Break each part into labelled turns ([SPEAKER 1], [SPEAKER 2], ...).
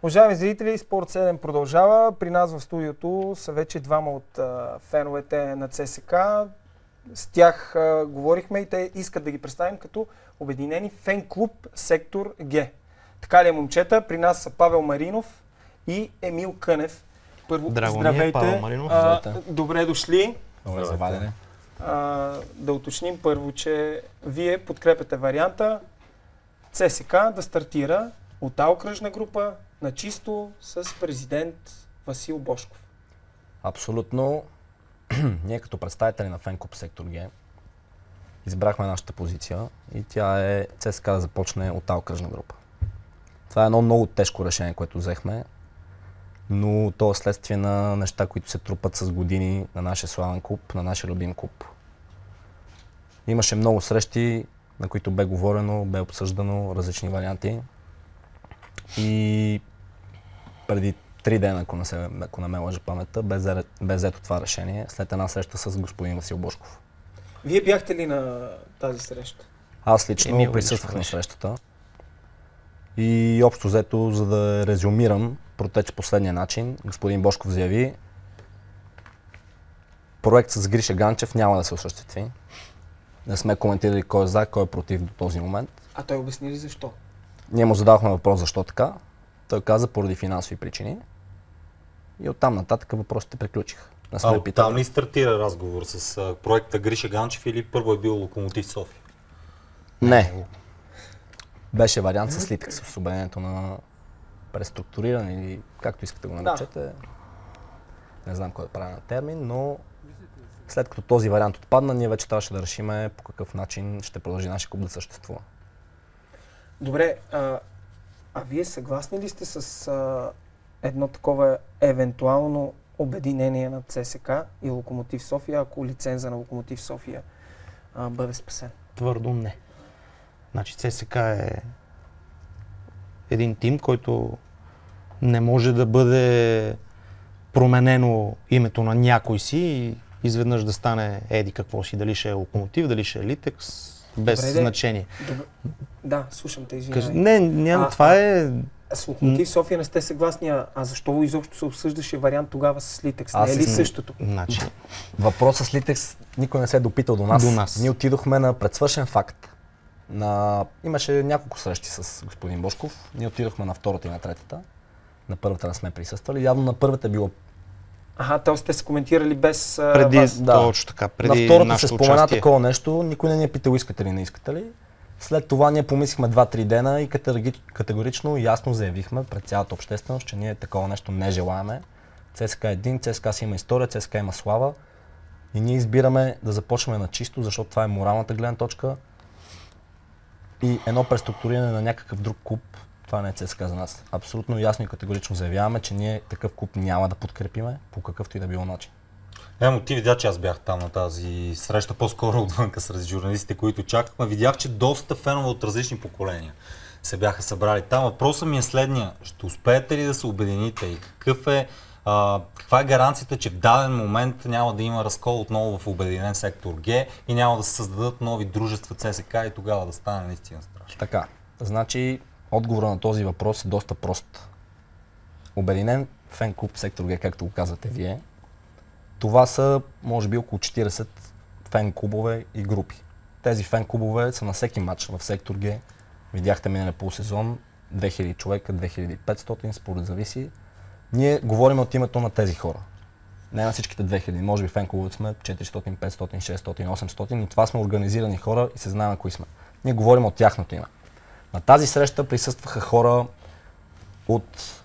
[SPEAKER 1] Уважаеми зрители, Спорт 7 продължава. При нас в студиото са вече двама от феновете на ЦСК. С тях говорихме и те искат да ги представим като обединени фен-клуб Сектор Г. Така ли е, момчета? При нас са Павел Маринов и Емил Кънев. Първо, здравейте.
[SPEAKER 2] Павел Маринов.
[SPEAKER 1] Добре дошли.
[SPEAKER 3] Добре завадене.
[SPEAKER 1] Да уточним първо, че вие подкрепяте варианта ЦСК да стартира от окръжна група на чисто с президент Васил Божков.
[SPEAKER 3] Абсолютно. Ние като представители на фен-клуб Сектор Г избрахме нашата позиция и тя е ЦСК да започне от окръжна група. Това е едно много тежко решение, което взехме, но то е следствие на неща, които се трупат с години на нашия славен клуб, на нашия любим клуб. Имаше много срещи, на които бе говорено, бе обсъждано различни варианти. И преди 3 дена, ако не ме лъжа паметта, бе взето това решение след една среща с господин Васил Божков.
[SPEAKER 1] Вие бяхте ли на тази среща?
[SPEAKER 3] Аз лично присъствах на срещата. И общо взето, за да резюмирам, протече последния начин. Господин Божков заяви: проект с Гриша Ганчев няма да се осъществи. Не сме коментирали кой е за, кой е против до този момент.
[SPEAKER 1] А той обясни ли защо?
[SPEAKER 3] Ние му задавахме въпрос защо така. Той каза поради финансови причини. И оттам нататък въпросите приключиха.
[SPEAKER 2] Оттам ли стартира разговор с проекта Гриша Ганчев или първо е бил Локомотив София?
[SPEAKER 3] Не. Беше вариант с Литекс, с обединението на преструктуриране или както искате го наречете. Да. Не знам кой е правилен термин, но след като този вариант отпадна, ние вече трябваше да решим по какъв начин ще продължи нашия клуб да съществува.
[SPEAKER 1] Добре, а вие съгласни ли сте с едно такова евентуално обединение на ЦСК и Локомотив София, ако лиценза на Локомотив София бъде спасен?
[SPEAKER 4] Твърдо не. Значи ЦСК е един тим, който не може да бъде променено името на някой си и изведнъж да стане еди какво си, дали ще е Локомотив, дали ще е Литекс, без значение.
[SPEAKER 1] Да, слушам те, извинявай.
[SPEAKER 4] Не, това е...
[SPEAKER 1] С Локомотив София не сте съгласни, а защо изобщо се обсъждаше вариант тогава с Литекс? Не е ли същото?
[SPEAKER 4] Значи...
[SPEAKER 3] Въпросът с Литекс никой не се е допитал до нас. Ние отидохме на предсвършен факт. Имаше няколко срещи с господин Божков. Ние отидохме на втората и на третата. На първата не сме присъствали. Явно на първата било...
[SPEAKER 1] т.е. сте се коментирали без
[SPEAKER 4] преди,
[SPEAKER 1] вас.
[SPEAKER 4] Да, точно така. Преди
[SPEAKER 3] на втората се спомена такова нещо. Никой не ни е питал искате ли, не искате ли. След това ние помислихме 2-3 дена и категорично ясно заявихме пред цялата общественост, че ние такова нещо не желаеме. ЦСКА е един, ЦСКА си има история, ЦСКА има слава и ние избираме да започнем на чисто, защото това е моралната гледна точка и едно преструктуриране на някакъв друг клуб, това не е ЦСКА за нас. Абсолютно ясно и категорично заявяваме, че ние такъв клуб няма да подкрепиме по какъвто и да било начин.
[SPEAKER 2] Ти видя, че аз бях там на тази среща, по-скоро отвънка сред журналистите, които чакахме. Видях, че доста фенове от различни поколения се бяха събрали там. Въпросът ми е следния: ще успеете ли да се обедините и каква е гаранцията, че в даден момент няма да има разкол отново в обединен сектор Г и няма да се създадат нови дружества ЦСК и тогава да стане наистина страшно?
[SPEAKER 3] Така, значи отговорът на този въпрос е доста прост. Обединен фен-клуб Сектор Г, както го казвате вие, това са може би около 40 фен-клубове и групи. Тези фен-клубове са на всеки матч в Сектор Г. Видяхте миналия полусезон, 2000 човека, 2500, според зависи. Ние говорим от името на тези хора. Не на всичките 2000, може би фен-клубовете сме 400, 500, 600, 800, но това сме организирани хора и се знаем кои сме. Ние говорим от тяхното име. На тази среща присъстваха хора от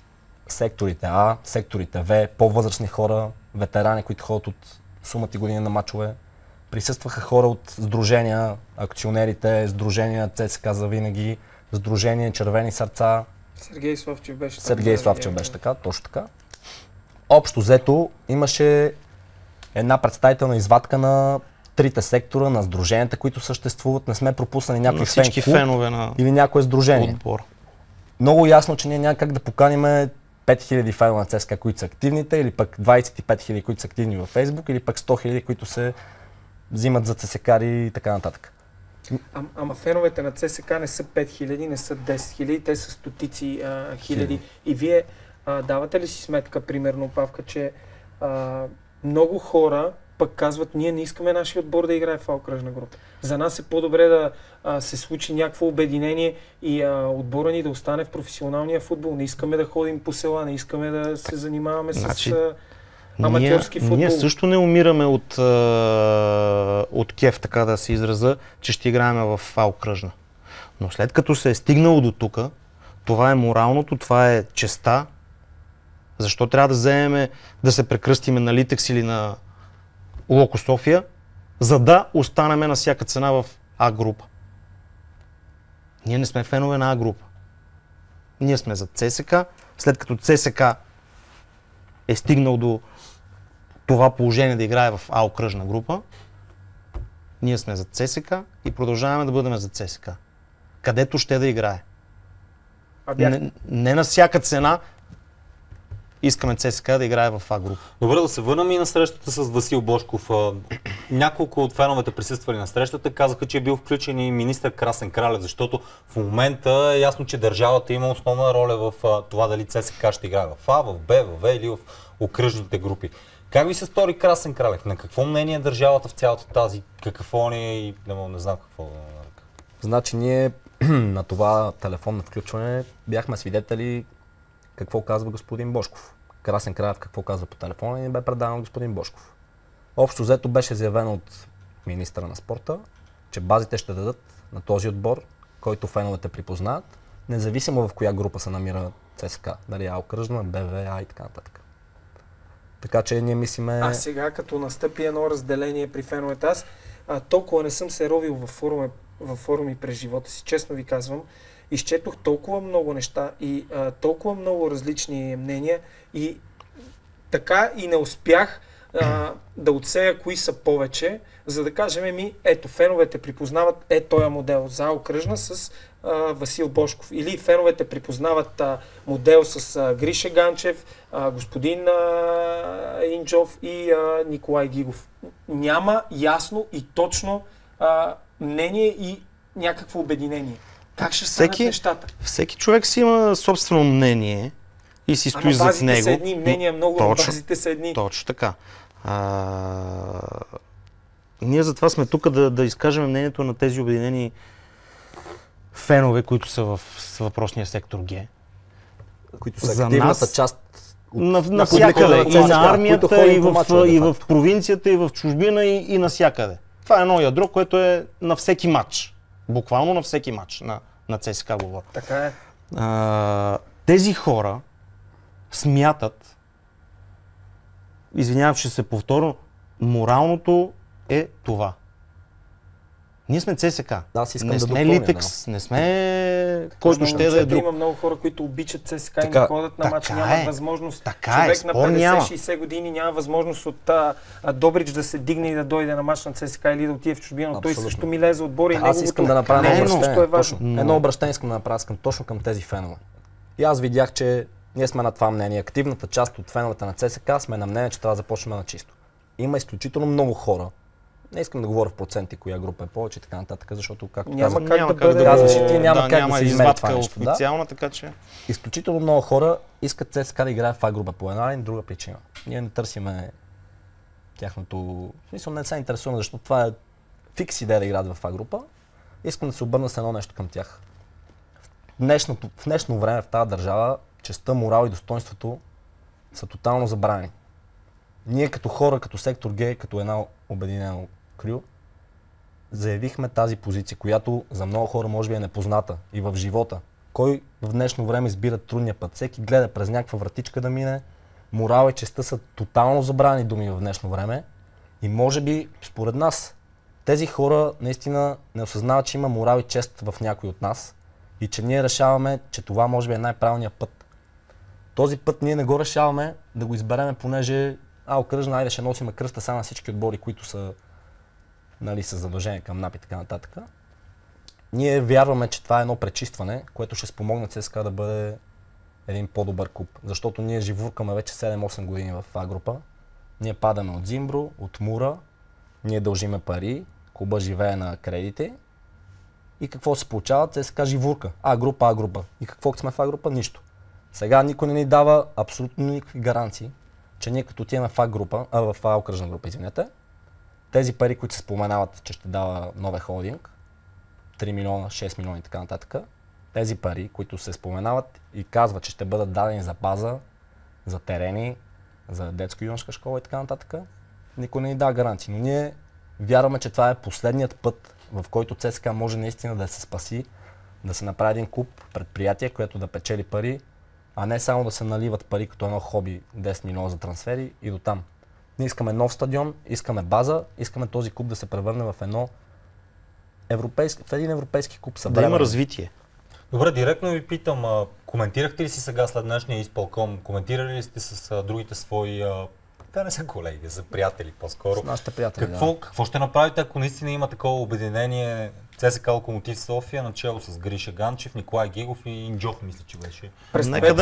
[SPEAKER 3] секторите А, секторите В, по-възрастни хора, ветерани, които ходят от сумата и години на мачове. Присъстваха хора от сдружения, акционерите, сдружения ЦСКА за винаги, сдружение Червени сърца.
[SPEAKER 1] Сергей Славчев беше
[SPEAKER 3] така, точно така. Общо взето имаше една представителна извадка на трите сектора, на сдруженията, които съществуват. Не сме пропуснали някой фен-клуб или някое сдружение.
[SPEAKER 4] Отбор.
[SPEAKER 3] Много ясно, че ние няма как да поканим 5000 фенове на ЦСКА, които са активните, или пък 25 000, които са активни във Фейсбук, или пък 100 000, които се взимат за ЦСКАри и така нататък.
[SPEAKER 1] Ама феновете на ЦСК не са 5000, не са 10 000, те са стотици хиляди. И вие давате ли си сметка, примерно, Павка, че много хора пък казват, ние не искаме нашия отбор да играе в окръжна група. За нас е по-добре да се случи някакво обединение и отбора ни да остане в професионалния футбол. Не искаме да ходим по села, не искаме да се занимаваме с аматьорски футбол.
[SPEAKER 4] Ние също не умираме от кеф, така да се израза, че ще играем в окръжна. Но след като се е стигнало до тук, това е моралното, това е честа. Защо трябва да вземем да се прекръстиме на Литекс или на Локо София, за да останем на всяка цена в А група? Ние не сме фенове на А група. Ние сме за ЦСК. След като ЦСК е стигнал до това положение да играе в А окръжна група, ние сме за ЦСК и продължаваме да бъдем за ЦСК. Където ще да играе. Не на всяка цена искаме ЦСКА да играе в А група.
[SPEAKER 2] Добре, да се върнем и на срещата с Васил Божков. Няколко от феновете присъствали на срещата, казаха, че е бил включен и министър Красен Кралев, защото в момента е ясно, че държавата има основна роля в това дали ЦСКА ще играе в А, в Б, в В или в окръжните групи. Как ви се стори Красен Кралев? На какво мнение е държавата в цялата тази какафония и не знам какво да нарека?
[SPEAKER 3] Значи ние на това телефонно включване бяхме свидетели какво казва господин Божков. Красен Кралев какво казва по телефона и не бе предадено господин Божков. Общо взето беше заявено от министъра на спорта, че базите ще дадат на този отбор, който феновете припознават, независимо в коя група се намира ЦСКА. Дали А окръжна, БВ, А и така нататък. Така че ние мислиме...
[SPEAKER 1] А сега, като настъпи едно разделение при феновете, аз толкова не съм се ровил във форуми през живота си, честно ви казвам. Изчетох толкова много неща и толкова много различни мнения и така и не успях да отсея кои са повече, за да кажем ето, феновете припознават този модел за окръжна с Васил Божков. Или феновете припознават модел с Гриша Ганчев, господин Инджов и Николай Гигов. Няма ясно и точно мнение и някакво обединение. Как ще станат нещата?
[SPEAKER 4] Всеки човек си има собствено мнение и си стои зад него.
[SPEAKER 1] Базите са едни, мнения много, но базите са едни.
[SPEAKER 4] Точно така. Ние затова сме тук да изкажем мнението на тези обединени фенове, които са в въпросния сектор Г.
[SPEAKER 3] Които са активната част
[SPEAKER 4] навсякъде. И на армията, и в провинцията, и в чужбина, и навсякъде. Това е едно ядро, което е на всеки матч. Буквално на всеки матч на ЦСКА говоря.
[SPEAKER 1] Така е.
[SPEAKER 4] Тези хора смятат, извинявам, че се повторя, моралното е това. Ние сме ЦСКА. Не сме Литекс, не сме който ще да е друг.
[SPEAKER 1] Има много хора, които обичат ЦСКА и не ходят на матч, нямат възможност.
[SPEAKER 4] Човек
[SPEAKER 1] на 50-60 години няма възможност от Добрич да се дигне и да дойде на матч на ЦСКА или да отиде в чужбина, но той също милее за отбора и
[SPEAKER 3] аз искам да направя
[SPEAKER 1] едно
[SPEAKER 3] обращение, искам да направя точно към тези фенове. И аз видях, че ние сме на това мнение. Активната част от феновете на ЦСКА сме на мнение, че трябва да започнем на чисто. Има изключително много хора. Не искам да говоря в проценти, коя група е повече и така нататък, защото както казваш и ти, няма как да се измери това нещо.
[SPEAKER 4] Официална, така че...
[SPEAKER 3] Изключително много хора искат ЦСКА да играе в А група по една или друга причина. Ние не търсиме тяхното... В смисъл не се интересуваме, защото това е фикс идея да играят в А група. Искам да се обърна с едно нещо към тях. В днешно време в тази държава честта, морал и достоинството са тотално забравени. Ние като хора, като сектор Г, като една обединено крю, заявихме тази позиция, която за много хора може би е непозната и в живота. Кой в днешно време избира трудния път? Всеки гледа през някаква вратичка да мине. Морал и честта са тотално забравени думи в днешно време. И може би, според нас, тези хора наистина не осъзнават, че има морал и чест в някой от нас и че ние решаваме, че това може би е най-правилният път. Този път ние не го решаваме да го избереме, понеже окръжна, айде ще носим кръста сега на всички отбори, които са, са задължени към НАП и така нататък. Ние вярваме, че това е едно пречистване, което ще спомогне ЦСКА да бъде един по-добър клуб. Защото ние живуркаме вече 7-8 години в А група. Ние падаме от Зимбро, от Мура, ние дължиме пари, клуба живее на кредити И какво се получава? Те се каже живурка. А група. И какво сме в А група? Нищо. Сега никой не ни дава абсолютно никакви гаранции, че ние като отиваме в А група, в А окръжна група, извинете, тези пари, които се споменават, че ще дава новия холдинг, 3 милиона, 6 милиона и така нататък, тези пари, които се споменават и казват, че ще бъдат дадени за база, за терени, за детско-юношка школа и така нататък, никой не ни дава гаранции. Но ние вярваме, че това е последният път, в който ЦСКА може наистина да се спаси, да се направи един клуб, предприятие, което да печели пари, а не само да се наливат пари като едно хоби, 10 милиона за трансфери и до там. Ние искаме нов стадион, искаме база, искаме този клуб да се превърне в един европейски клуб.
[SPEAKER 4] Да има развитие.
[SPEAKER 2] Добре, директно ви питам, коментирахте ли си сега след днешния изпълком, коментирали ли сте с другите свои, да не са колеги, са приятели по-скоро?
[SPEAKER 3] С нашите приятели,
[SPEAKER 2] Какво ще направите, ако наистина има такова обединение ЦСКА Локомотив София, начало с Гриша Ганчев, Николай Гигов и Инджов, мисля, че беше?
[SPEAKER 4] Нека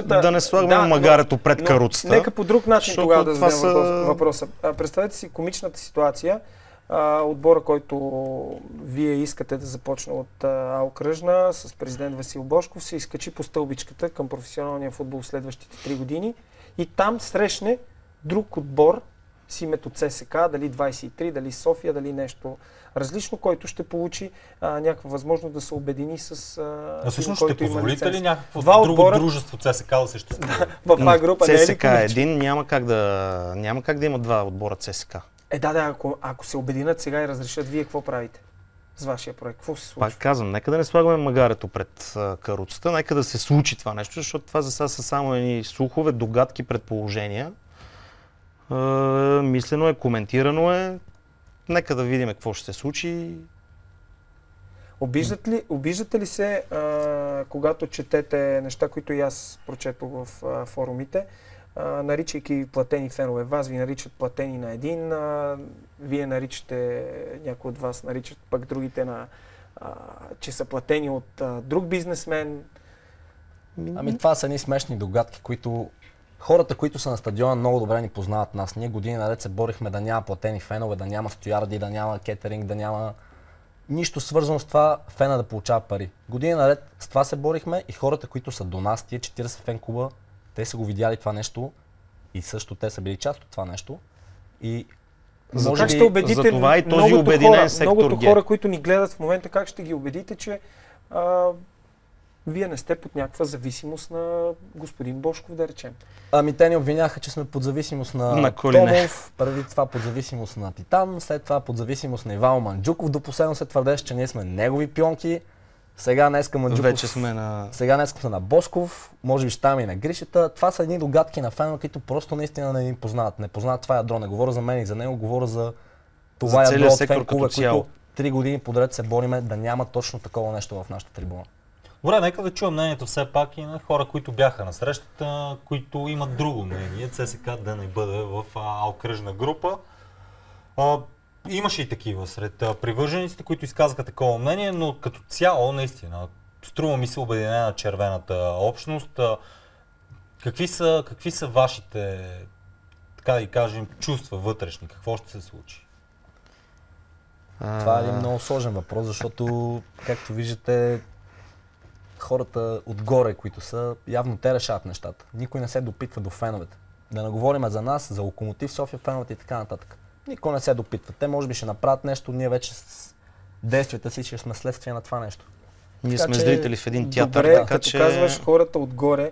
[SPEAKER 4] да не слагаме магарето пред каруцата.
[SPEAKER 1] Нека по друг начин тогава да зададем въпроса. Представете си комичната ситуация. Отбора, който вие искате да започне от окръжна с президент Васил Божков, се изкачи по стълбичката към професионалния футбол в следващите 3 години и там срещне друг отбор с името ЦСКА, дали 23, дали София, дали нещо различно, който ще получи някаква възможност да се обедини с
[SPEAKER 2] всъщност ще позволите ли някакво друго дружество ЦСКА да съществува?
[SPEAKER 1] В А група
[SPEAKER 4] ЦСКА е един, няма как да има два отбора ЦСКА.
[SPEAKER 1] Ако се обединят сега и разрешат, вие какво правите с вашия проект? Какво се случва?
[SPEAKER 4] Пак казвам, нека да не слагаме магарето пред каруцата, нека да се случи това нещо, защото това за сега са само едни слухове, догадки, предположения. Мислено е, коментирано е. Нека да видим какво ще се случи.
[SPEAKER 1] Обиждате ли се, когато четете неща, които и аз прочетох в форумите, наричайки платени фенове? Вас ви наричат платени на един, вие наричате, някои от вас наричат пък другите че са платени от друг бизнесмен.
[SPEAKER 3] Ами това са едни смешни догадки, които хората, които са на стадиона, много добре ни познават нас. Ние години наред се борихме да няма платени фенове, да няма стоярди, да няма кетеринг, да няма нищо свързано с това фена да получава пари. Години наред с това се борихме и хората, които са до нас, тия 40 фен клуба, те са го видяли това нещо и също те са били част от това нещо. И
[SPEAKER 1] как ще убедите
[SPEAKER 4] за това и този обединен сектор
[SPEAKER 1] многото хора, които ни гледат в момента, как ще ги убедите, че вие не сте под някаква зависимост на господин Божков, да речем?
[SPEAKER 3] Ами те ни обвиняха, че сме под зависимост на Томов, преди това под зависимост на Титан, след това под зависимост на Ивайло Манджуков. До последно се твърдеше, че ние сме негови пионки. Сега днеска Манджуков,
[SPEAKER 4] вече сме
[SPEAKER 3] на Божков, може би ще ставаме и на Гришата. Това са едни догадки на фенове, които просто наистина не ни познават. Не познават това ядро. Не говоря за мен и за него, говоря за това ядро от фен клуба, които 3 години подред се бориме да няма точно такова нещо в нашата трибуна.
[SPEAKER 2] Добре, нека да чуем мнението все пак и на хора, които бяха на срещата, които имат друго мнение. ЦСКА да не бъде в окръжна група. Имаше и такива сред привържениците, които изказаха такова мнение, но като цяло наистина струва ми се обединена червената общност. Какви са вашите, така да кажем, чувства вътрешни? Какво ще се случи?
[SPEAKER 3] Това е един много сложен въпрос, защото, както виждате, хората отгоре, които са, явно те решават нещата. Никой не се допитва до феновете. Да не говорим за нас, за Локомотив София, феновете и така нататък. Никой не се допитва. Те може би ще направят нещо, ние вече с действията си ще сме следствие на това нещо.
[SPEAKER 4] Ние сме зрители в един театър,
[SPEAKER 1] добре,
[SPEAKER 4] така
[SPEAKER 1] като казваш хората отгоре,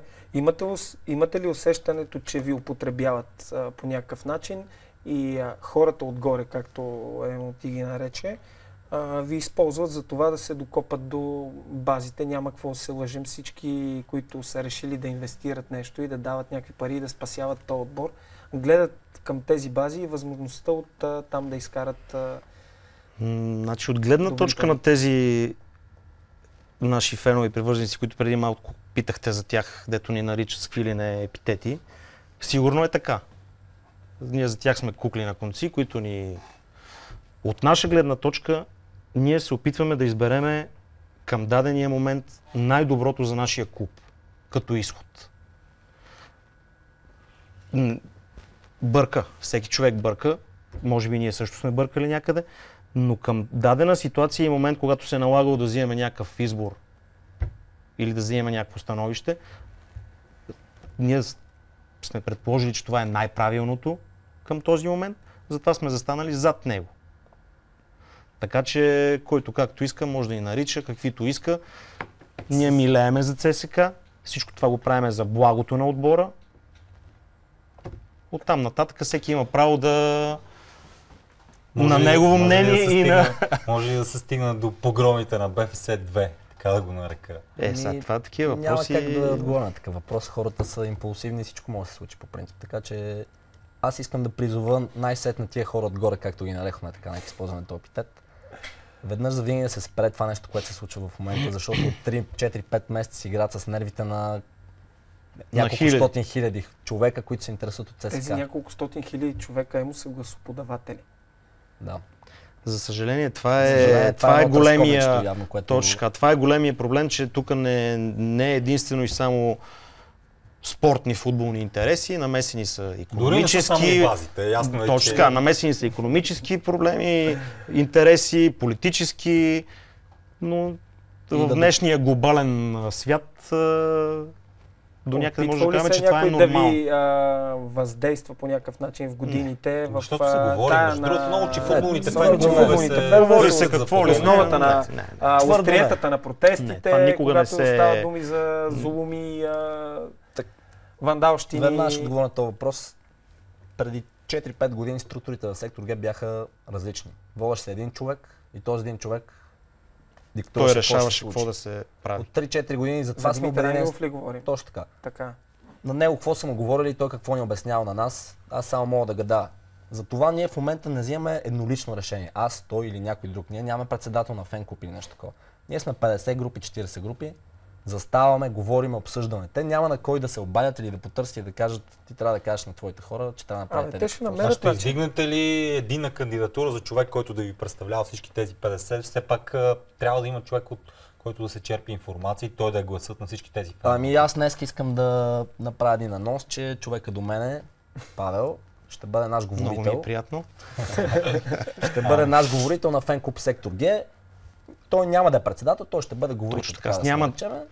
[SPEAKER 1] имате ли усещането, че ви употребяват по някакъв начин и хората отгоре, както Емо ти ги нарече, ви използват за това да се докопат до базите? Няма какво да се лъжим, всички, които са решили да инвестират нещо и да дават някакви пари и да спасяват този отбор, гледат към тези бази и възможността от там да изкарат
[SPEAKER 4] Значи от гледна точка на тези наши фенове и привърженици, които преди малко питахте за тях, дето ни наричат с какви ли не епитети, сигурно е така. Ние за тях сме кукли на конци, които ни... От наша гледна точка ние се опитваме да избереме към дадения момент най-доброто за нашия клуб, като изход. Бърка. Всеки човек бърка. Може би ние също сме бъркали някъде. Но към дадена ситуация и момент, когато се е налагало да вземем някакъв избор или да вземем някакво становище, ние сме предположили, че това е най-правилното към този момент, затова сме застанали зад него. Така че, който както иска, може да ни нарича, каквито иска. Ние милееме за ЦСК, всичко това го правиме за благото на отбора. Оттам нататък всеки има право да... на негово мнение и на...
[SPEAKER 2] Може ли да се стигна до погромите на БФС-2, така да го нарека?
[SPEAKER 4] Сега това такива въпроси...
[SPEAKER 3] Няма как да отговоря на такъв въпрос. Хората са импулсивни и всичко може да се случи по принцип. Така че аз искам да призова най-сетне тия хора отгоре, както ги нарекохме, така нека използваме този епитет. Веднъж за винаги да се спре това нещо, което се случва в момента, защото от 3-4-5 месеца си играят с нервите на няколко стотин хиляди човека, които се интересуват от ЦСКА.
[SPEAKER 1] Тези няколко стотин хиляди човека са гласоподаватели.
[SPEAKER 3] Да.
[SPEAKER 4] За съжаление, това е големия...
[SPEAKER 3] Точно,
[SPEAKER 4] това е големия проблем, че тук не е единствено и само спортни футболни интереси, намесени са икономически...
[SPEAKER 2] Дори не са само базите, ясно е,
[SPEAKER 4] точно така, намесени са икономически проблеми, интереси, политически, но в днешния глобален свят до някъде може да кажем, че това е нормално.
[SPEAKER 1] Да ви въздейства по някакъв начин в годините?
[SPEAKER 2] Защото се говори, между другото, много, че футболните
[SPEAKER 1] говори
[SPEAKER 2] се
[SPEAKER 1] какво ли, основата на остриетата на протестите, когато става думи за зулуми, вандалщини.
[SPEAKER 3] Веднага ще отговоря на този въпрос. Преди 4-5 години структурите в сектор Г бяха различни. Водеше се един човек и този един човек
[SPEAKER 4] той решаваше какво да се прави.
[SPEAKER 3] От 3-4 години затова сме
[SPEAKER 1] убедени. ли говорим?
[SPEAKER 3] Точно така. На него какво са му говорили и той какво ни обяснява на нас, аз само мога да гадая. Затова ние в момента не взимаме еднолично решение. Аз, той или някой друг. Ние нямаме председател на фен-клуб или нещо такова. Ние сме 50 групи, 40 групи. Заставаме, говорим, обсъждаме. Те няма на кой да се обадят или да потърсят и да кажат, ти трябва да кажеш на твоите хора, че трябва да направите.
[SPEAKER 1] Те ще намерят.
[SPEAKER 2] Ще издигнете ли единна кандидатура за човек, който да ви представлява всички тези 50? Все пак трябва да има човек, от който да се черпи информация и той да е гласът на всички тези фенове.
[SPEAKER 3] Ами аз днес искам да направя един анонс, че човека до мене, Павел, ще бъде наш говорител.
[SPEAKER 4] Много ми е приятно.
[SPEAKER 3] Ще бъде наш говорител на фен-клуб Сектор Г. Той няма да е председател, той ще бъде говорител.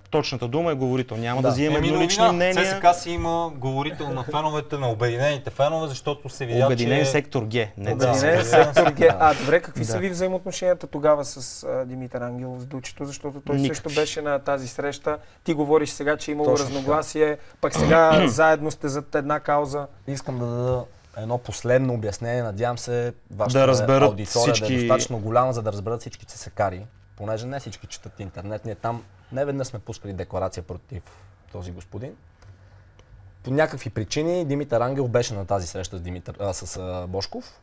[SPEAKER 4] Точната дума е говорител. Няма да взимаме еднолични мнения.
[SPEAKER 2] ЦСКА си има говорител на феновете, на обединените фенове, защото се видя,
[SPEAKER 4] Обединен сектор Г.
[SPEAKER 1] Обединен сектор Г. Добре, какви са ви взаимоотношенията тогава с Димитър Ангелов с Дучето, защото той също беше на тази среща. Ти говориш сега, че имало разногласие, пък сега заедно сте зад една кауза.
[SPEAKER 3] Искам да дада едно последно обяснение. Надявам се вашата аудитория да е достатъчно голяма, за да разберат всички ЦСКари. Понеже не всички четат интернет, ние там не веднъж сме пускали декларация против този господин. По някакви причини Димитър Ангелов беше на тази среща с Бошков.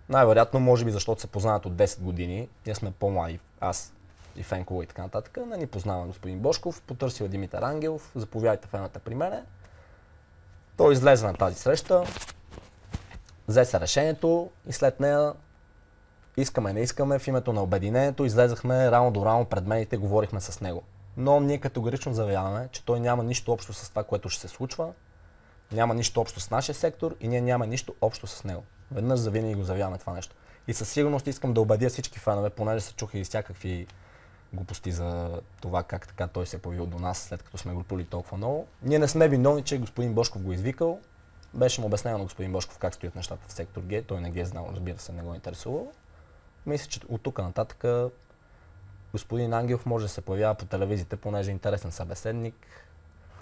[SPEAKER 3] Най-вероятно, може би защото се познават от 10 години. Ние сме по-млади, аз и фенкова и така нататък. Не ни познава господин Бошков, потърсил Димитър Ангелов, заповядайте фената при мене. Той излезе на тази среща, взе се решението и след нея искаме, не искаме, в името на обединението излезахме рамо до рамо пред мен и говорихме с него. Но ние категорично заявяваме, че той няма нищо общо с това, което ще се случва, няма нищо общо с нашия сектор и ние нямаме нищо общо с него. Веднъж завинаги го заявяваме това нещо. И със сигурност искам да убедя всички фенове, понеже се чуха и всякакви глупости за това как така той се е появил до нас, след като сме го плюли толкова много. Ние не сме виновни, че господин Бошков го извикал. Беше му обяснено на господин Бошков как стоят нещата в сектор Г, той не ги е знал, разбира се, не го интересувал. Мисля, че от тук нататък господин Ангелов може да се появява по телевизиите, понеже е интересен събеседник.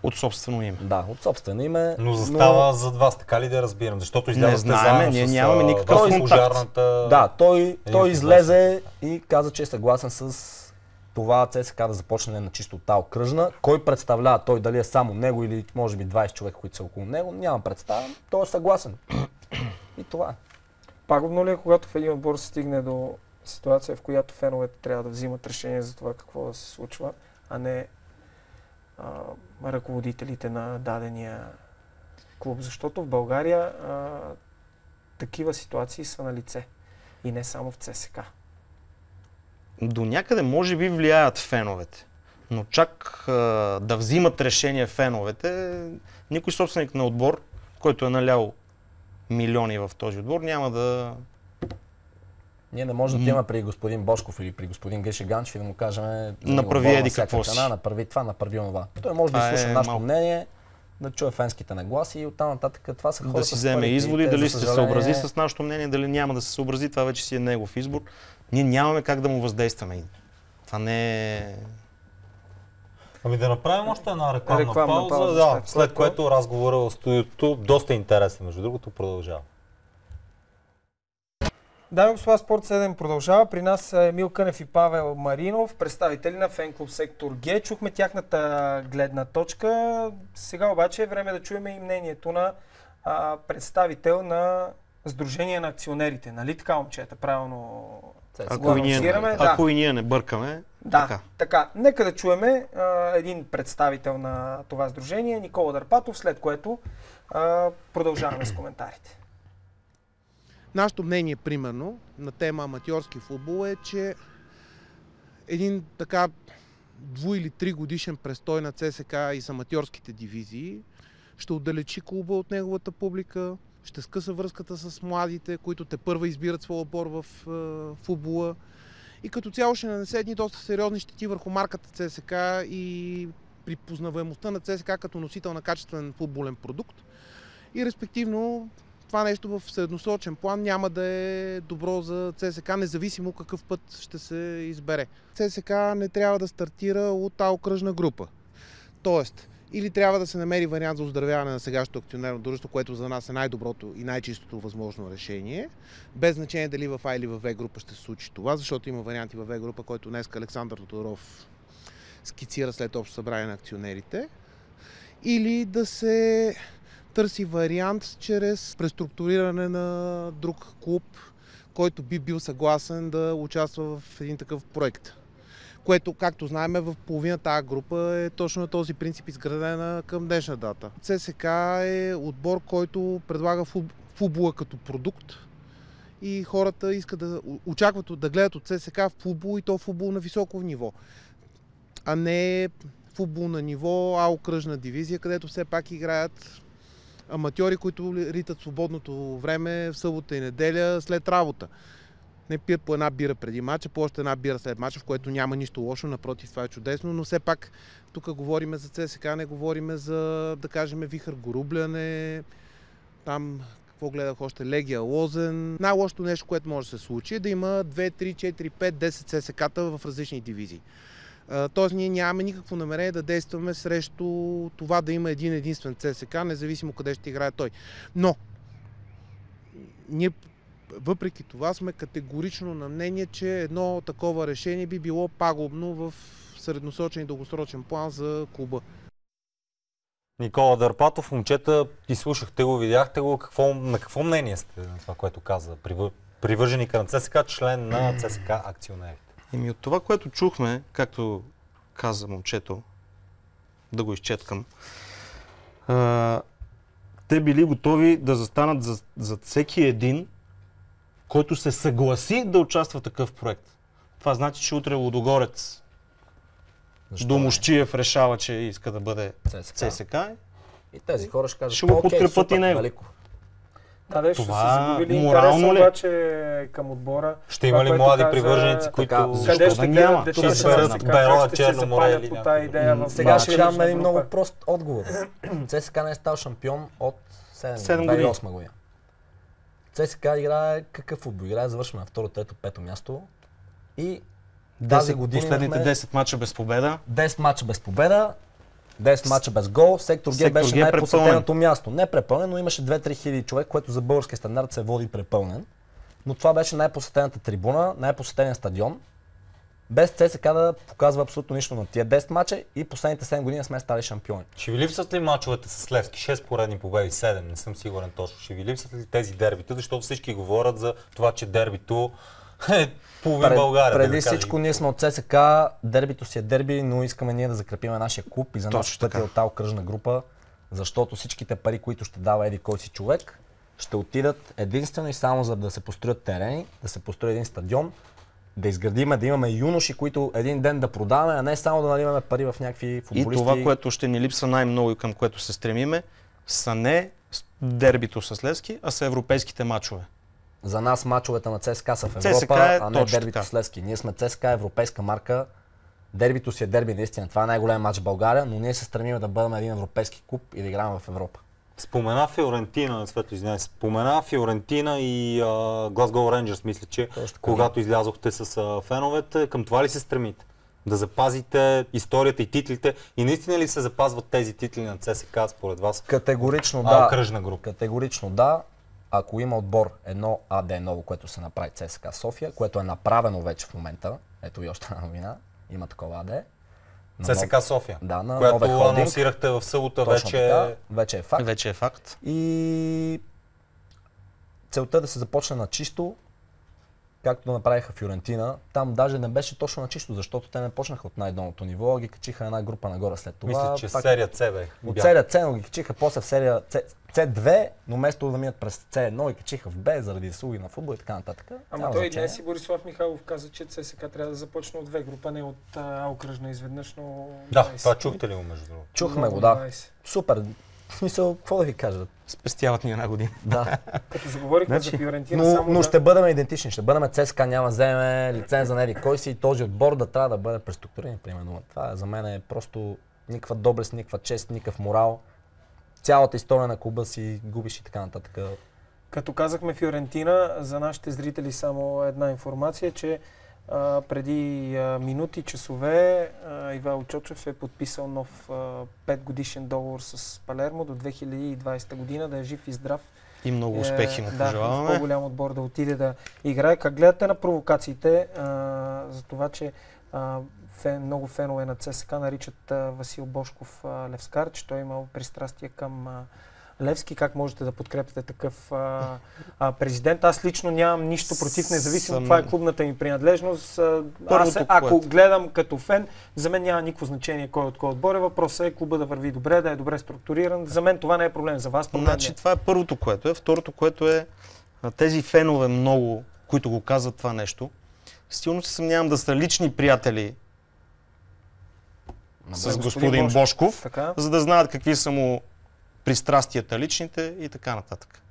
[SPEAKER 4] От собствено име.
[SPEAKER 3] Да, от собствено име.
[SPEAKER 2] Но застава зад вас, така ли да разбирам? Защото излязахте заедно
[SPEAKER 4] ние нямаме никакъв контакт.
[SPEAKER 3] Да, той излезе и каза, че е съгласен с това ЦСКА да започне на чистота окръжна. Кой представлява той, дали е само него или може би 20 човека, които са около него, нямам представа. Той е съгласен. И това е.
[SPEAKER 1] Пагубно ли е, когато в един отбор се стигне до ситуация, в която феновете трябва да взимат решение за това какво да се случва, а не ръководителите на дадения клуб? Защото в България такива ситуации са на лице. И не само в ЦСКА.
[SPEAKER 4] До някъде може би влияят феновете. Но чак да взимат решение феновете, никой собственик на отбор, който е налял милиони в този отбор, няма
[SPEAKER 3] Ние не можем да отиваме при господин Бошков или при господин Гриша Ганчев и да му кажем
[SPEAKER 4] направи еди какво си.
[SPEAKER 3] Направи това, направи онова. Той може да слуша нашето мнение, да чуе фенските нагласи и оттам нататък това са хората.
[SPEAKER 4] Да си вземе изводи, дали ще се съобрази с нашето мнение, дали няма да се съобрази, това вече си е негов избор. Ние нямаме как да му въздействаме. Това не е...
[SPEAKER 2] Ами да направим още една рекламна пауза, да, след което разговора в студиото доста интересен, между другото, продължава.
[SPEAKER 1] Дами и господа, Спорт 7 продължава. При нас са Емил Кънев и Павел Маринов, представители на фен-клуб Сектор Г. Чухме тяхната гледна точка. Сега обаче е време да чуем и мнението на представител на Сдружение на акционерите. Нали така, момчета? Правилно
[SPEAKER 4] ако и ние не бъркаме.
[SPEAKER 1] Да, така. Нека да чуеме един представител на това сдружение, Никола Дърпатов, след което продължаваме с коментарите.
[SPEAKER 5] Нашето мнение, примерно, на тема аматьорски футбол е, че един така 2 или 3 годишен престой на ЦСК и с аматьорските дивизии ще отдалечи клуба от неговата публика, ще скъса връзката с младите, които тепърва избират своя отбор в футбола и като цяло ще нанесе едни доста сериозни щети върху марката ЦСК и при познаваемостта на ЦСК като носител на качествен футболен продукт и респективно това нещо в средносрочен план няма да е добро за ЦСК, независимо какъв път ще се избере. ЦСК не трябва да стартира от окръжна група. Тоест, или трябва да се намери вариант за оздравяване на сегашното акционерно дружество, което за нас е най-доброто и най-чистото възможно решение, без значение дали в А или в В група ще се случи това, защото има варианти в В група, който днес Александър Тодоров скицира след общо събрание на акционерите, или да се търси вариант чрез преструктуриране на друг клуб, който би бил съгласен да участва в един такъв проект. Което, както знаем, в половината А група е точно на този принцип изградена към днешна дата. ЦСК е отбор, който предлага футбола като продукт и хората искат да очакват да гледат от ЦСК в футбол и то футбол на високо ниво, а не футбол на ниво А окръжна дивизия, където все пак играят аматьори, които ритат свободното време в събота и неделя след работа. Не пият по една бира преди мача, по още една бира след мача, в което няма нищо лошо, напротив, това е чудесно, но все пак тук говорим за ЦСК, не говорим за, да кажем, Вихър Горубляне, там, какво гледах още, Легия Лозен. Най-лошото нещо, което може да се случи е да има 2, 3, 4, 5, 10 ЦСК-та в различни дивизии. Тоест ние нямаме никакво намерение да действаме срещу това да има един единствен ЦСК, независимо къде ще играе той. Но ние въпреки това сме категорично на мнение, че едно такова решение би било пагубно в средносрочен и дългосрочен план за клуба.
[SPEAKER 2] Никола Дърпатов, момчета, ти слушахте го, видяхте го, на какво мнение сте на това, което каза привърженика на ЦСК, член на ЦСК акционерите?
[SPEAKER 4] От това, което чухме, както каза момчето, да го изчеткам, те били готови да застанат за всеки един, който се съгласи да участва в такъв проект. Това значи, че утре Лудогорец Домощиев решава, че иска да бъде ЦСК.
[SPEAKER 3] И тези хора ще кажат,
[SPEAKER 4] ще го подкрепят и него.
[SPEAKER 1] Да, ще се загубили интерес обаче към отбора.
[SPEAKER 2] Ще има ли млади привърженици, които...
[SPEAKER 1] Къде ще гледат децата
[SPEAKER 2] на Бероя, Черно море или
[SPEAKER 1] някакво?
[SPEAKER 3] Сега ще ви дам един много прост отговор. ЦСКА не е стал шампион от 2008 година. ЦСКА играе какъв футбол? Играе завършва на второ, трето, пето място. И тази година
[SPEAKER 4] последните 10 мача без победа.
[SPEAKER 3] 10 мача без победа. 10 мача без гол. Сектор Г беше най-посетеното място. Не препълнен, но имаше 2-3 хиляди човек, което за български стандарт се води препълнен. Но това беше най-посетената трибуна, най-посетения стадион. Без ЦСК да показва абсолютно нищо на тия 10 мача и последните 7 години сме стали шампиони.
[SPEAKER 2] Ще ви липсват ли мачовете с Левски? 6 поредни победи, 7, не съм сигурен точно. Ще ви липсват ли тези дербита? Защото всички говорят за това, че дербито е половин България.
[SPEAKER 3] Преди всичко ние сме от ЦСК, дербито си е дерби, но искаме ние да закрепим нашия клуб и за нас пътя от тази кръжна група, защото всичките пари, които ще дава еди кой си човек, ще отидат единствено и само за да се построят терени, да се построи един стадион, да изградиме, да имаме юноши, които един ден да продаваме, а не само да наливаме пари в някакви футболисти.
[SPEAKER 4] И това, което ще ни липсва най-много и към което се стремиме, са не дербито с Левски, а са европейските мачове.
[SPEAKER 3] За нас мачовете на ЦСКА са в
[SPEAKER 4] ЦСКА
[SPEAKER 3] Европа, а не
[SPEAKER 4] точно
[SPEAKER 3] дербито
[SPEAKER 4] така.
[SPEAKER 3] с Левски. Ние сме ЦСКА, европейска марка. Дербито си е дерби наистина. Това е най-голям матч в България, но ние се стремим да бъдем един европейски клуб и да играем в Европа.
[SPEAKER 2] Спомена Фиорентина, Светло, извинявай, спомена Фиорентина и Глазгоу Рейнджърс, мисля, че когато излязохте с феновете, към това ли се стремите? Да запазите историята и титлите и наистина ли се запазват тези титли на ЦСКА според вас?
[SPEAKER 3] Категорично да.
[SPEAKER 2] Окръжна група.
[SPEAKER 3] Категорично да. Ако има отбор едно АД ново, което се направи ЦСКА София, което е направено вече в момента, ето и още една новина, има такова АД.
[SPEAKER 2] ЦСКА София,
[SPEAKER 3] да, на
[SPEAKER 2] която
[SPEAKER 3] Нове Холдинг.
[SPEAKER 2] анонсирахте в събота,
[SPEAKER 3] Точно така, вече е факт.
[SPEAKER 4] Вече е факт.
[SPEAKER 3] И целта е да се започне на чисто, както направиха Фиорентина. Там даже не беше точно на чисто, защото те не почнаха от най-долното ниво, а ги качиха една група нагоре след това.
[SPEAKER 2] Мисля, че серия С бе.
[SPEAKER 3] От серия С, но ги качиха после в серия C2, но вместо да минат през C1 и качиха в Б заради заслуги на футбол и така нататък.
[SPEAKER 1] Ама той и днес и Борислав Михайлов каза, че ЦСКА трябва да започне от две група, не от окръжна изведнъж, но...
[SPEAKER 2] Да, това чухте ли го между другото?
[SPEAKER 3] Чухме го, да. Супер. В смисъл, какво да ви кажа?
[SPEAKER 4] Спестяват ни една година.
[SPEAKER 3] Да.
[SPEAKER 1] Като заговорихме за Фиорентина,
[SPEAKER 3] но ще бъдем идентични, ще бъдем ЦСКА, няма да вземе лиценз за неди кой си и този отбор да трябва да бъде преструктуриран, примерно. Това за мен е просто никаква доблест, никаква чест, никакъв морал. Цялата история на клуба си губиш и така нататък.
[SPEAKER 1] Като казахме Фиорентина, за нашите зрители само една информация, че преди минути, часове Ивайло Чочев е подписал нов 5-годишен договор с Палермо до 2020 година, да е жив и здрав.
[SPEAKER 4] И много успехи му пожелаваме.
[SPEAKER 1] Да, в по-голям отбор да отиде да играе. Как гледате на провокациите за това, че много фенове на ЦСКА наричат Васил Божков левскар, че той имал пристрастие към Левски? Как можете да подкрепите такъв президент? Аз лично нямам нищо против, независимо това е клубната ми принадлежност. Ако гледам като фен, за мен няма никакво значение кой от кой отбор е. Въпросът е клуба да върви добре, да е добре структуриран. За мен това не е проблем, за вас проблем.
[SPEAKER 4] Значи това е първото, което е. Второто, което е тези фенове много, които го казват това нещо, силно се съмнявам да са лични приятели с господин Божков, за да знаят какви са му пристрастията личните и така нататък.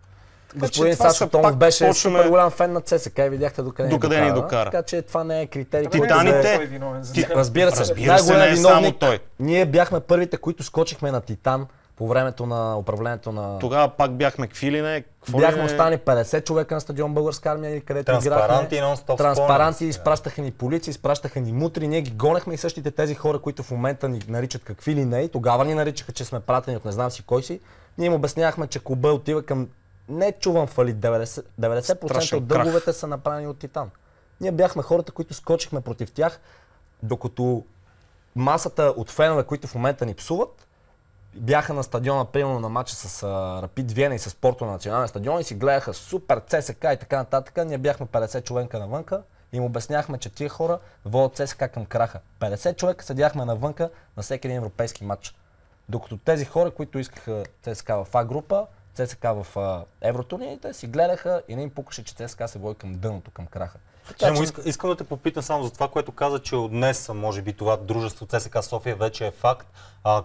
[SPEAKER 3] Господин Сашо Томов беше супер голям фен на ЦСКА и видяхте докъде ни докара. Така че това не е критерий.
[SPEAKER 4] Титаните,
[SPEAKER 3] разбира се,
[SPEAKER 4] не е само той.
[SPEAKER 3] Ние бяхме първите, които скочихме на Титан по времето на управлението на...
[SPEAKER 4] Тогава пак бяхме квилине.
[SPEAKER 3] Бяхме останали 50 човека на стадион Българска армия, където
[SPEAKER 2] играхме.
[SPEAKER 3] Транспаранти, изпращаха ни полиция, изпращаха ни мутри, ние ги гонехме и същите тези хора, които в момента ни наричат какви ли не, и тогава ни наричаха, че сме пратени от не знам си кой си. Ние им обяснявахме, че клуба отива към не чувам фалит, 90% от дълговете са направени от Титан. Ние бяхме хората, които скочихме против тях, докато масата от фенове, които в момента ни псуват, бяха на стадиона, примерно на матча с Рапид Виена и с Порто на националния стадион и си гледаха супер ЦСКА и така нататък. Ние бяхме 50 човека навънка и им обяснявахме, че тия хора водят ЦСКА към краха. 50 човека седяхме навънка на всеки един европейски матч. Докато тези хора, които искаха ЦСКА в А група, ЦСКА в евротурнирите, си гледаха и не им пукаше, че ЦСКА се води към дъното, към краха.
[SPEAKER 2] Искам да те попитам само за това, което каза, че от днес, може би, това дружество ЦСКА София вече е факт.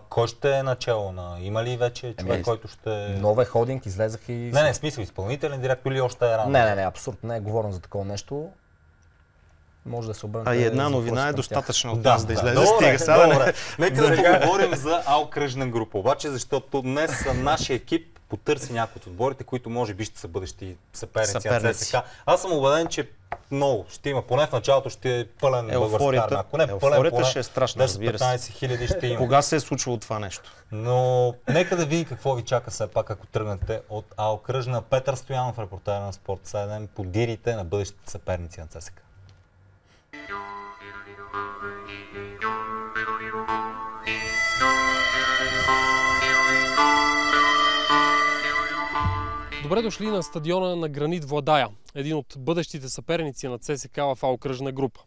[SPEAKER 2] Кой ще е начало на... Има ли вече човек, който ще...
[SPEAKER 3] Нове Холдинг излезаха и...
[SPEAKER 2] Не, смисъл, изпълнителен директор или още е рано?
[SPEAKER 3] Не, абсурд, не е говорено за такова нещо. Може да се обърнете...
[SPEAKER 4] А и една новина е достатъчна от нас да излезе.
[SPEAKER 2] Добре. Нека да поговорим за окръжна група. Обаче, защото днес нашия екип потърси някои от отборите, които може би ще са бъдещи съперници на ЦСКА. Аз съм убеден, че много ще има. Поне в началото ще е пълен българска армия. Ако не пълен, поне
[SPEAKER 4] ще е страшно, разбира се.
[SPEAKER 2] 15 хиляди ще има.
[SPEAKER 4] Кога се е случило това нещо?
[SPEAKER 2] Но нека да видим какво ви чака все пак, ако тръгнете от окръжна. Петър Стоянов, репортер на Спорт 7, подирите на бъдещите съперници на ЦСКА.
[SPEAKER 6] Добре дошли на стадиона на Гранит Владая, един от бъдещите съперници на ЦСКА в окръжна група.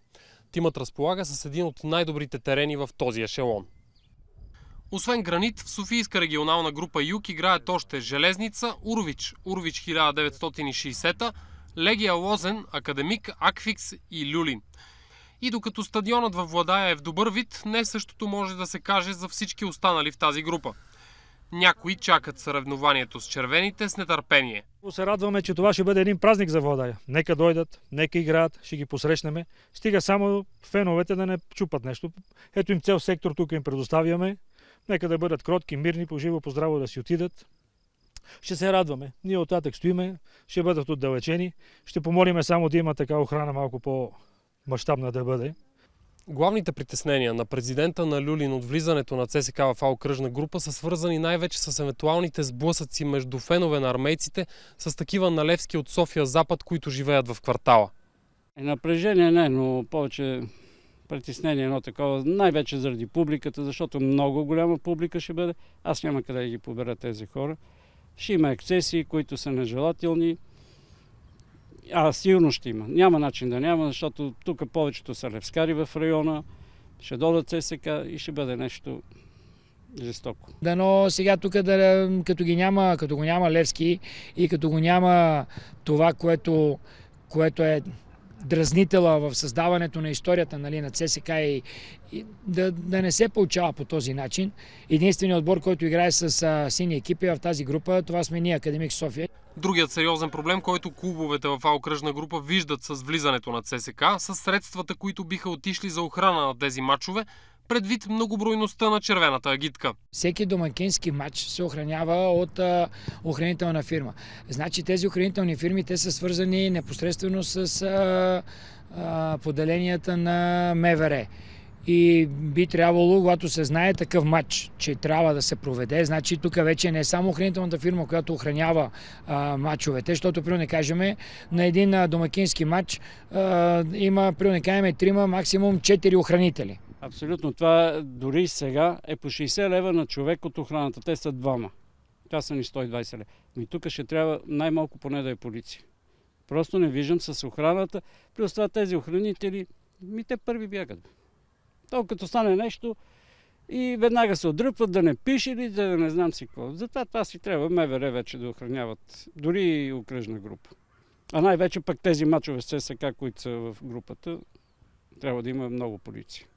[SPEAKER 6] Тимът разполага с един от най-добрите терени в този ешелон. Освен Гранит, в Софийска регионална група Юг играят още Железница, Урович 1960, Легия Лозен, Академик, Акфикс и Люлин. И докато стадионът във Владая е в добър вид, не същото може да се каже за всички останали в тази група. Някои чакат съревнованието с червените с нетърпение.
[SPEAKER 7] Се радваме, че това ще бъде един празник за Владая. Нека дойдат, нека играят, ще ги посрещнем. Стига само феновете да не чупат нещо. Ето им цел сектор, тук им предоставяме. Нека да бъдат кротки, мирни, поживо, поздраво да си отидат. Ще се радваме. Ние оттатък стоиме, ще бъдат отдалечени. Ще помолиме само да има така охрана малко по-мащабна да бъде.
[SPEAKER 6] Главните притеснения на президента на Люлин от влизането на ЦСК в окръжна група са свързани най-вече с евентуалните сблъсъци между фенове на армейците с такива на Левски от София Запад, които живеят в квартала.
[SPEAKER 8] Напрежение не, но повече притеснение едно такова, най-вече заради публиката, защото много голяма публика ще бъде. Аз няма къде да ги побера тези хора. Ще има ексцесии, които са нежелателни. Сигурно ще има. Няма начин да няма, защото тук повечето са левскари в района, ще дойдат ЦСК и ще бъде нещо жестоко.
[SPEAKER 9] Дано сега тук, като го няма Левски и като го няма това, което е дразнителя в създаването на историята, нали, на ЦСК и да не се получава по този начин. Единственият отбор, който играе с сини екипи в тази група, това сме ние, Академик София.
[SPEAKER 6] Другият сериозен проблем, който клубовете в окръжна група виждат с влизането на ЦСК, са средствата, които биха отишли за охрана на тези матчове, предвид многобройността на червената агитка.
[SPEAKER 9] Всеки домакински матч се охранява от охранителна фирма. Значи тези охранителни фирми, те са свързани непосредствено с поделенията на МВР. И би трябвало, когато се знае такъв матч, че трябва да се проведе, значи тук вече не е само охранителната фирма, която охранява матчовете, защото, примерно не кажем, на един домакински матч има, примерно не кажем, 3, максимум 4 охранители.
[SPEAKER 8] Абсолютно. Това дори и сега е по 60 лева на човек от охраната. Те са двама. Това са ни 120 лева. И тук ще трябва най-малко поне да е полиция. Просто не виждам с охраната. Плюс това тези охранители, те първи бягат. То като стане нещо и веднага се отдръпват да не пише или да не знам си какво. Затова това си трябва МВР вече да охраняват. Дори и окръжна група. А най-вече пък тези мачове с ЦСКА, които са в групата, трябва да има много полиция.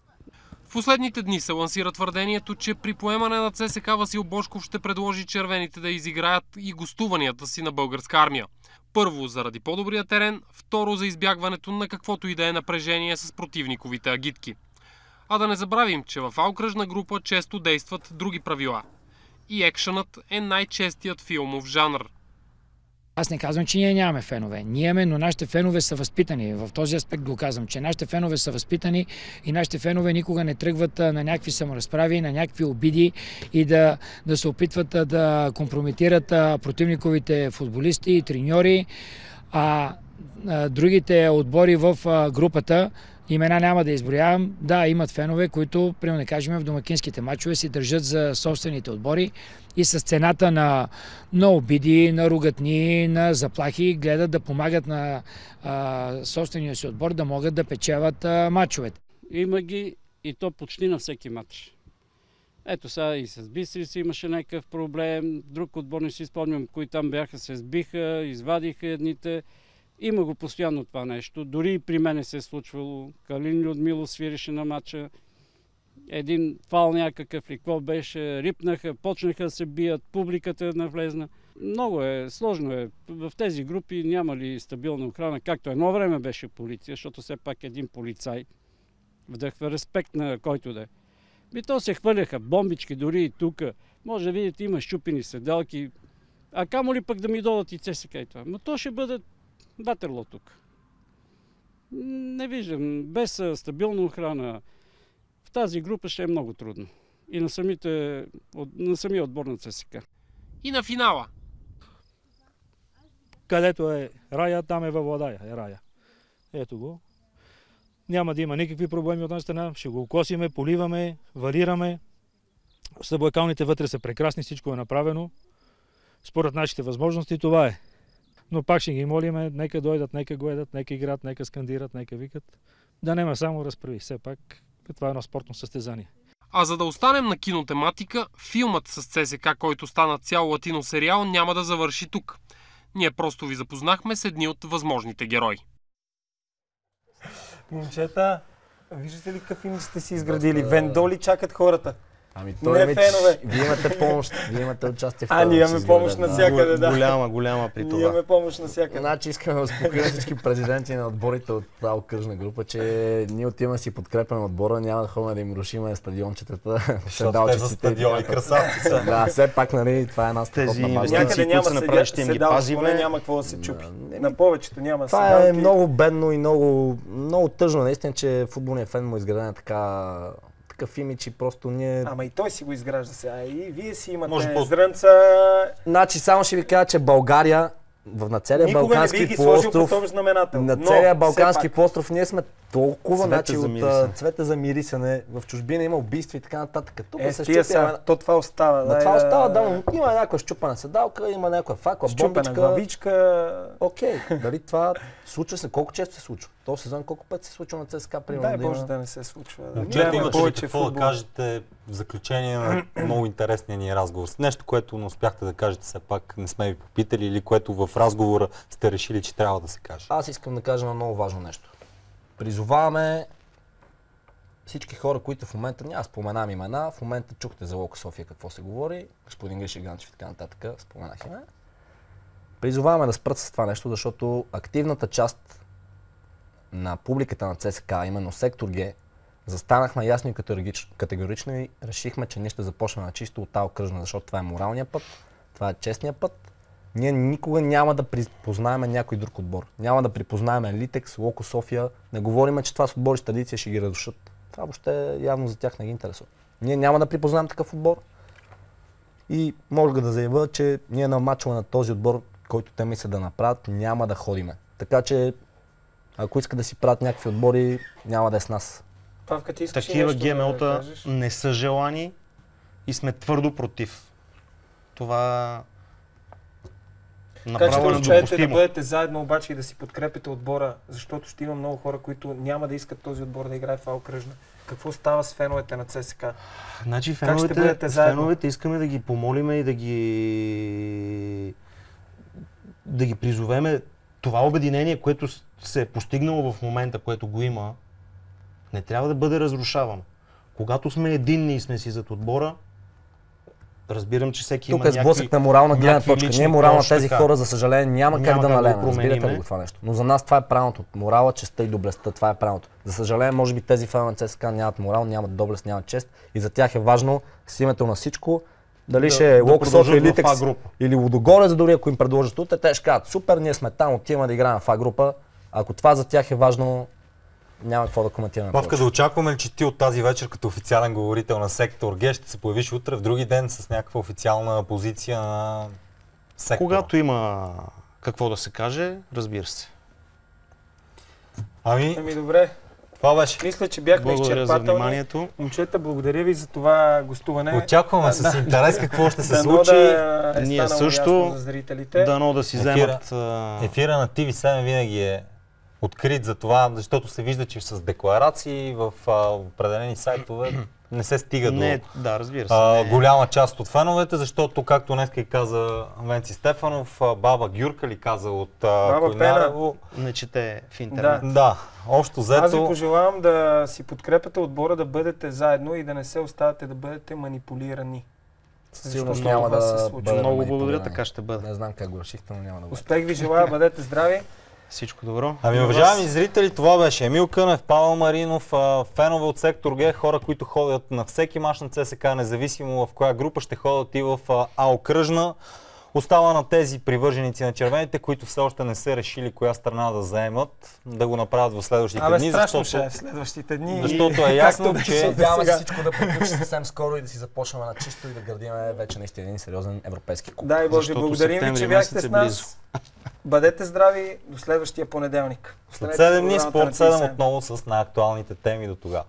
[SPEAKER 6] В последните дни се лансира твърдението, че при поемане на ЦСК Васил Божков ще предложи червените да изиграят и гостуванията си на българска армия. Първо, заради по-добрия терен, второ, за избягването на каквото и да е напрежение с противниковите агитки. А да не забравим, че в окръжна група често действат други правила. И екшънът е най-честият филмов жанр.
[SPEAKER 9] Аз не казвам, че ние нямаме фенове. Ние имаме, но нашите фенове са възпитани. В този аспект го казвам, че нашите фенове са възпитани и нашите фенове никога не тръгват на някакви саморазправи, на някакви обиди и да се опитват да компрометират противниковите футболисти и треньори. А другите отбори в групата, имена няма да изброявам. Да, имат фенове, които, примерно да кажем, в домакинските матчове си държат за собствените отбори и с цената на обиди, на ругатни, на заплахи гледат да помагат на собствения си отбор да могат да печелят матчовете.
[SPEAKER 8] Има ги и то почти на всеки матч. Ето сега и с Бистрица имаше някакъв проблем, друг отбор не си спомням, кои там бяха, се сбиха, извадиха едните. Има го постоянно това нещо. Дори и при мене се е случвало. Калин Людмило свиреше на матча. Един фал някакъв ли, какво беше, рипнаха, почнаха да се бият, публиката навлезна. Много е, сложно е. В тези групи няма ли стабилна охрана, както едно време беше полиция, защото все пак един полицай вдъхва респект на който да е. И то се хвърляха бомбички, дори и тук. Може да видите, има щупени седалки. А камо ли пък да ми додат и ЦСК и това? Но то ще бъде Ватерло тук. Не виждам. Без стабилна охрана в тази група ще е много трудно. И на самия отбор на ЦСК.
[SPEAKER 6] И на финала.
[SPEAKER 7] Където е рая, там е във Владая. Е рая. Ето го. Няма да има никакви проблеми от една страна. Ще го косиме, поливаме, варираме. Съблакалните вътре са прекрасни, всичко е направено. Според нашите възможности това е. Но пак ще ги молиме, нека дойдат, нека гледат, нека играят, нека скандират, нека викат. Да нема само разправи. Все пак това е едно спортно състезание.
[SPEAKER 6] А за да останем на кинотематика, филмът с ЦСК, който стана цял латино сериал, няма да завърши тук. Ние просто ви запознахме с едни от възможните герои.
[SPEAKER 1] Момчета, виждате ли какъв филм сте си изградили? Вендоли чакат хората.
[SPEAKER 3] Ами
[SPEAKER 1] Не
[SPEAKER 3] той
[SPEAKER 1] фенове.
[SPEAKER 3] вие имате помощ, вие имате участие в
[SPEAKER 1] А, ние имаме
[SPEAKER 3] с
[SPEAKER 1] помощ
[SPEAKER 3] Георгия,
[SPEAKER 1] навсякъде, да.
[SPEAKER 4] Голяма при
[SPEAKER 1] Ние
[SPEAKER 4] това.
[SPEAKER 1] имаме помощ навсякъде.
[SPEAKER 3] Значи искаме да успокоим всички президенти на отборите от тази окръжна група, че ние отиваме да си подкрепяме отбора, няма да ходим да им рушиме стадиончетата.
[SPEAKER 2] Защото те за стадиони красавци са.
[SPEAKER 3] Да, все пак, нали, това е една
[SPEAKER 4] Тези
[SPEAKER 3] страхотна база.
[SPEAKER 4] инвестиции,
[SPEAKER 1] Някъде няма
[SPEAKER 4] които са направили, ще им ги
[SPEAKER 1] седалка,
[SPEAKER 4] пазиме.
[SPEAKER 1] поне няма какво да се чупи.
[SPEAKER 3] Да.
[SPEAKER 1] На повечето няма
[SPEAKER 3] Това е
[SPEAKER 1] седалки.
[SPEAKER 3] много бедно и много тъжно, наистина, че футболният фен му е изграден такъв имидж и просто ние...
[SPEAKER 1] Ама и той си го изгражда сега. И вие си
[SPEAKER 2] Може
[SPEAKER 1] имате
[SPEAKER 2] по-
[SPEAKER 1] зрънца.
[SPEAKER 3] Значи само ще ви кажа, че България на целия
[SPEAKER 1] Никога не би
[SPEAKER 3] Балкански
[SPEAKER 1] ги сложил по
[SPEAKER 3] полуостров,
[SPEAKER 1] този знаменател.
[SPEAKER 3] на
[SPEAKER 1] Но,
[SPEAKER 3] целия
[SPEAKER 1] все
[SPEAKER 3] Балкански
[SPEAKER 1] пак,
[SPEAKER 3] полуостров ние сме толкова,
[SPEAKER 4] Цвете
[SPEAKER 3] значи
[SPEAKER 4] за
[SPEAKER 3] от
[SPEAKER 4] мирисане.
[SPEAKER 3] цвете за мирисане, в чужбина има убийства и така нататък. Тук се
[SPEAKER 1] тия
[SPEAKER 3] щупя.
[SPEAKER 1] са, то това остава.
[SPEAKER 3] На това остава, да, но има някаква щупана седалка, има някаква факла,
[SPEAKER 1] Щупена
[SPEAKER 3] бомбичка.
[SPEAKER 1] главичка.
[SPEAKER 3] Окей, дали това случва се, колко често се случва? Този сезон колко пъти се случва на ЦСКА, примерно?
[SPEAKER 1] Дай
[SPEAKER 3] да има-
[SPEAKER 1] Боже да не се случва. Да
[SPEAKER 2] Момчета,
[SPEAKER 1] гледаме
[SPEAKER 2] имате ли
[SPEAKER 1] повече
[SPEAKER 2] какво да
[SPEAKER 1] футбол.
[SPEAKER 2] кажете в заключение на много интересния ни разговор? Нещо, което не успяхте да кажете, все пак не сме ви попитали или което в разговора сте решили, че трябва да се каже?
[SPEAKER 3] Аз искам да кажа на много важно нещо. Призоваваме всички хора, които в момента, няма споменам имена, в момента чухте за Локо София какво се говори, господин Гриша Ганчев и така нататък, споменах име. Призоваваме да спрат с това нещо, защото активната част на публиката на ЦСКА, именно сектор Г, застанахме ясно и категорично и решихме, че ние ще започнем на чисто от тази окръжна, защото това е моралният път, това е честният път. Ние никога няма да припознаем някой друг отбор. Няма да припознаем Литекс, Локо София. Не говорим, че това с отбори с традиция ще ги разрушат. Това въобще явно за тях не ги интересува. Ние няма да припознаем такъв отбор. И мога да заявя, че ние на мачове на този отбор, който те мислят да направят, няма да ходиме. Така че, ако искат да си правят някакви отбори, няма да е с нас.
[SPEAKER 1] Павка, ти искаш ли
[SPEAKER 4] Такива
[SPEAKER 1] нещо да
[SPEAKER 4] ГМО-та
[SPEAKER 1] кажеш?
[SPEAKER 4] не са желани и сме твърдо против. Това
[SPEAKER 1] Така че
[SPEAKER 4] направо
[SPEAKER 1] да
[SPEAKER 4] е
[SPEAKER 1] успеете да
[SPEAKER 4] недопустимо.
[SPEAKER 1] бъдете заедно обаче и да си подкрепите отбора, защото ще има много хора, които няма да искат този отбор да играе в окръжна. Какво става с феновете на ЦСКА?
[SPEAKER 4] Значи
[SPEAKER 1] Как ще бъдете
[SPEAKER 4] феновете,
[SPEAKER 1] заедно?
[SPEAKER 4] феновете искаме да ги помолиме и да ги призовеме. Това обединение, което се е постигнало в момента, което го има, не трябва да бъде разрушавано. Когато сме единни и сме си зад отбора, разбирам, че всеки
[SPEAKER 3] Тук
[SPEAKER 4] има
[SPEAKER 3] е сблъсък на морална гледна
[SPEAKER 4] някакви
[SPEAKER 3] точка.
[SPEAKER 4] лични
[SPEAKER 3] Ние морал на
[SPEAKER 4] точно
[SPEAKER 3] тези
[SPEAKER 4] така.
[SPEAKER 3] хора, за съжаление, няма как да
[SPEAKER 4] го
[SPEAKER 3] налеем.
[SPEAKER 4] промениме.
[SPEAKER 3] Разбирате ли го това нещо? Но за нас това е правилното. Морала, честта и доблестта, това е правилното. За съжаление, може би тези фенове на ЦСКА нямат морал, нямат доблест, нямат чест и за тях е важно с името на всичко, дали ще е Локо София, Литекс или Лудогорец, дори ако им предложат утре, те ще кажат, супер, ние сме там, отиваме да играем в А-група. Ако това за тях е важно, няма какво да коментираме.
[SPEAKER 2] Павка,
[SPEAKER 3] повече.
[SPEAKER 2] да очакваме ли, че ти от тази вечер като официален говорител на сектор Г ще се появиш утре в други ден с някаква официална позиция на сектора?
[SPEAKER 4] Когато има какво да се каже, разбира се.
[SPEAKER 1] Ами добре,
[SPEAKER 2] Това беше.
[SPEAKER 1] мисля, че бяхме
[SPEAKER 4] Благодаря за
[SPEAKER 1] изчерпателни.
[SPEAKER 4] вниманието.
[SPEAKER 1] Момчета, благодаря ви за това гостуване.
[SPEAKER 2] Очакваме с интерес какво ще се
[SPEAKER 1] Дано
[SPEAKER 2] случи.
[SPEAKER 1] да е
[SPEAKER 4] Ние
[SPEAKER 1] станало
[SPEAKER 4] също
[SPEAKER 1] ясно за зрителите.
[SPEAKER 4] Дано да си
[SPEAKER 2] Ефира.
[SPEAKER 4] вземат...
[SPEAKER 2] Ефира на TV7 винаги е открит за това, защото се вижда, че с декларации в определени сайтове не се стига до
[SPEAKER 4] да, разбира се.
[SPEAKER 2] голяма част от феновете, защото, както днес каза Венци Стефанов, баба Гюрка ли каза от Койнарево.
[SPEAKER 4] Не чете в интернет.
[SPEAKER 2] Да, общо
[SPEAKER 1] Аз ви
[SPEAKER 2] взето.
[SPEAKER 1] пожелавам да си подкрепяте отбора, да бъдете заедно и да не се оставате да бъдете манипулирани.
[SPEAKER 3] Сигурно
[SPEAKER 1] Защото
[SPEAKER 3] няма
[SPEAKER 1] това се
[SPEAKER 3] да
[SPEAKER 1] случва.
[SPEAKER 3] бъде
[SPEAKER 4] Много
[SPEAKER 3] манипулиран.
[SPEAKER 4] благодаря, така ще бъде.
[SPEAKER 3] Не знам как го решихте, но няма да бъде.
[SPEAKER 1] Успех ви желая, бъдете здрави.
[SPEAKER 4] Всичко добро.
[SPEAKER 2] Ами, уважаеми зрители, това беше Емил Кънев, Павел Маринов, фенове от сектор Г, хора, които ходят на всеки мач на ЦСКА, независимо в коя група ще ходят и в окръжна. Остава на тези привърженици на червените, които все още не са решили коя страна да заемат, да го направят в следващите дни,
[SPEAKER 1] Страшно ще е в следващите дни.
[SPEAKER 2] защото е ясно,
[SPEAKER 1] Както
[SPEAKER 2] че
[SPEAKER 3] Надяваме се всичко да приключи съвсем скоро и да си започнем на чисто и да градим вече наистина един сериозен европейски клуб.
[SPEAKER 1] Дай Боже,
[SPEAKER 4] Защото
[SPEAKER 1] благодарим ви,
[SPEAKER 4] септември
[SPEAKER 1] че бяхте
[SPEAKER 4] месец
[SPEAKER 1] с
[SPEAKER 4] е
[SPEAKER 1] нас. Бъдете здрави до следващия понеделник.
[SPEAKER 2] след 7 дни
[SPEAKER 1] Останете
[SPEAKER 2] Спорт
[SPEAKER 1] с програмата на
[SPEAKER 2] 7
[SPEAKER 1] TV7.
[SPEAKER 2] отново с най-актуалните теми до тогава.